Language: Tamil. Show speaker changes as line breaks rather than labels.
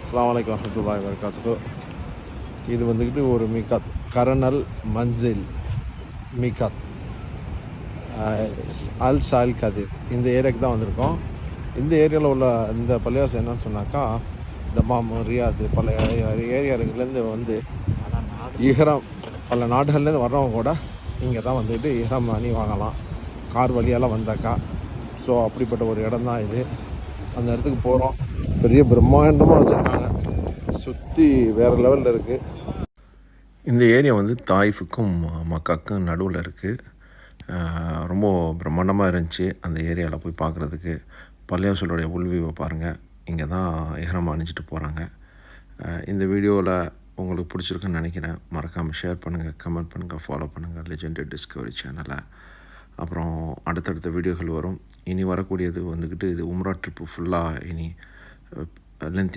அஸ்ஸலாமு அலைக்கும் வரஹ்மத்துல்லாஹி வபரகாத்துஹு. இது வந்துக்கிட்டு ஒரு மீகாத், கரனல் மன்சில் மீகாத், அல் சால் கதிர். இந்த ஏரியாவுக்கு தான் வந்திருக்கோம். இந்த ஏரியாவில் உள்ள இந்த பள்ளிவாசம் என்னன்னு சொன்னாக்கா, தமாம், ரியாத் பல ஏரியாவுலேருந்து வந்து இஹ்ராம், பல நாடுகள்லேருந்து வர்றவங்க கூட இங்கே தான் வந்துட்டு இஹ்ராம் அணி வாங்கலாம், கார் வழியால் வந்தாக்கா. ஸோ அப்படிப்பட்ட ஒரு இடம் தான் இது. அந்த இடத்துக்கு போகிறோம். பெரிய பிரம்மாண்டமாக வச்சுருக்காங்க, சுற்றி வேறு லெவலில் இருக்குது. இந்த ஏரியா வந்து தாயிஃபுக்கும் மக்காவுக்கும் நடுவில் இருக்குது. ரொம்ப பிரம்மாண்டமாக இருந்துச்சு அந்த ஏரியாவில் போய் பார்க்குறதுக்கு. பள்ளிவாசலுடைய உள்வியூவை பாருங்கள். இங்கே தான் இஹ்ராம் அணிஞ்சிட்டு போகிறாங்க. இந்த வீடியோவில் உங்களுக்கு பிடிச்சிருக்குன்னு நினைக்கிறேன். மறக்காமல் ஷேர் பண்ணுங்கள், கமெண்ட் பண்ணுங்கள், ஃபாலோ பண்ணுங்கள் லெஜெண்டரி டிஸ்கவரி சேனலை. அப்புறம் அடுத்தடுத்த வீடியோக்கள் வரும். இனி வரக்கூடியது வந்துக்கிட்டு இது உம்ரா ட்ரிப்பு ஃபுல்லாக இனி லென்த்தியான